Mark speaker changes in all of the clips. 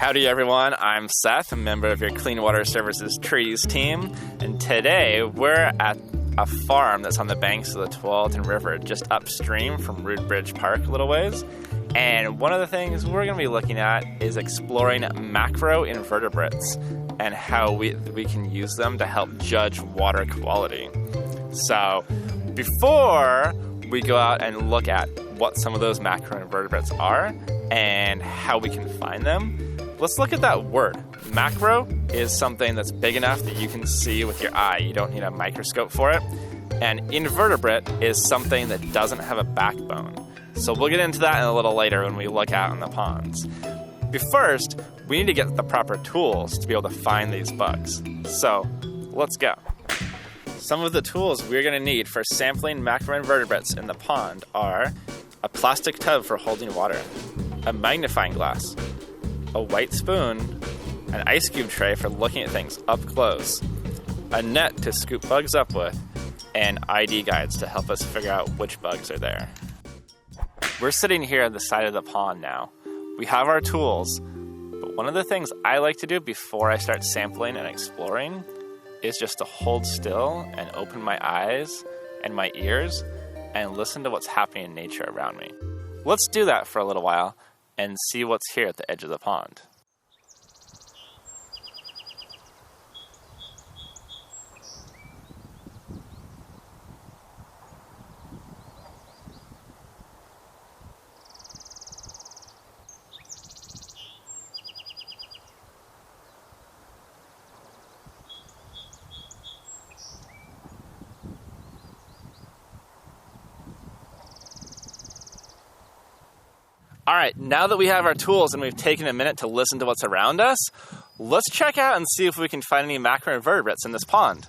Speaker 1: Howdy everyone, I'm Seth, a member of your Clean Water Services Trees team, and today we're at a farm that's on the banks of the Tualatin River, just upstream from Rood Bridge Park a little ways. And one of the things we're going to be looking at is exploring macroinvertebrates and how we can use them to help judge water quality. So before we go out and look at what some of those macroinvertebrates are and how we can find them, let's look at that word. Macro is something that's big enough that you can see with your eye. You don't need a microscope for it. And invertebrate is something that doesn't have a backbone. So we'll get into that a little later when we look out in the ponds. But first, we need to get the proper tools to be able to find these bugs. So let's go. Some of the tools we're going to need for sampling macroinvertebrates in the pond are a plastic tub for holding water, a magnifying glass, a white spoon, an ice cube tray for looking at things up close, a net to scoop bugs up with, and ID guides to help us figure out which bugs are there. We're sitting here at the side of the pond now. We have our tools, but one of the things I like to do before I start sampling and exploring is just to hold still and open my eyes and my ears and listen to what's happening in nature around me. Let's do that for a little while and see what's here at the edge of the pond. All right, now that we have our tools and we've taken a minute to listen to what's around us, let's check out and see if we can find any macroinvertebrates in this pond.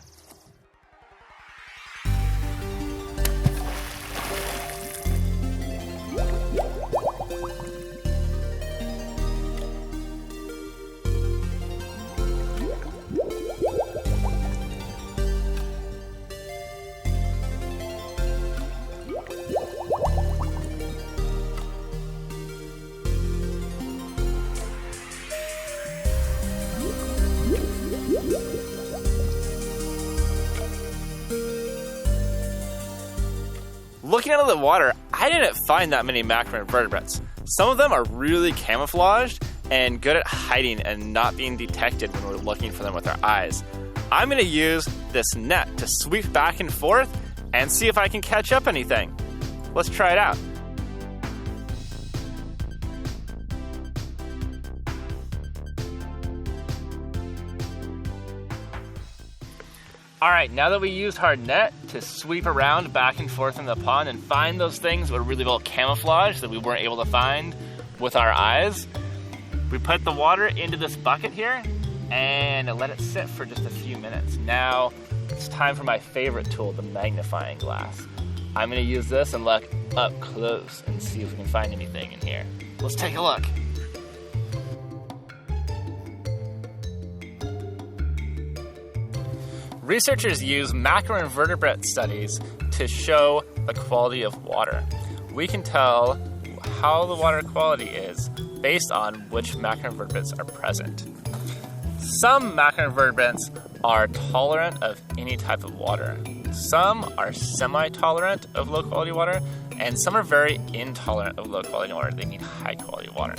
Speaker 1: Looking out of the water, I didn't find that many macroinvertebrates. Some of them are really camouflaged and good at hiding and not being detected when we're looking for them with our eyes. I'm going to use this net to sweep back and forth and see if I can catch up anything. Let's try it out. All right, now that we used our net to sweep around back and forth in the pond and find those things that were really well camouflaged that we weren't able to find with our eyes, we put the water into this bucket here and let it sit for just a few minutes. Now it's time for my favorite tool, the magnifying glass. I'm gonna use this and look up close and see if we can find anything in here. Let's take a look. Researchers use macroinvertebrate studies to show the quality of water. We can tell how the water quality is based on which macroinvertebrates are present. Some macroinvertebrates are tolerant of any type of water. Some are semi-tolerant of low-quality water, and some are very intolerant of low-quality water. They need high-quality water.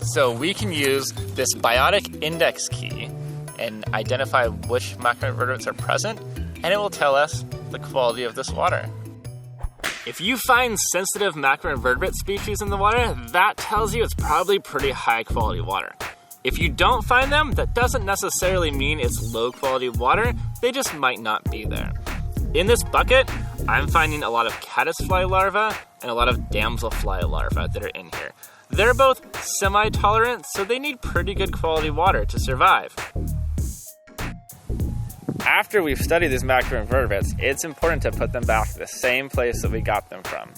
Speaker 1: So we can use this biotic index key and identify which macroinvertebrates are present, and it will tell us the quality of this water. If you find sensitive macroinvertebrate species in the water, that tells you it's probably pretty high quality water. If you don't find them, that doesn't necessarily mean it's low quality water, they just might not be there. In this bucket, I'm finding a lot of caddisfly larvae and a lot of damselfly larvae that are in here. They're both semi-tolerant, so they need pretty good quality water to survive. After we've studied these macroinvertebrates, it's important to put them back to the same place that we got them from.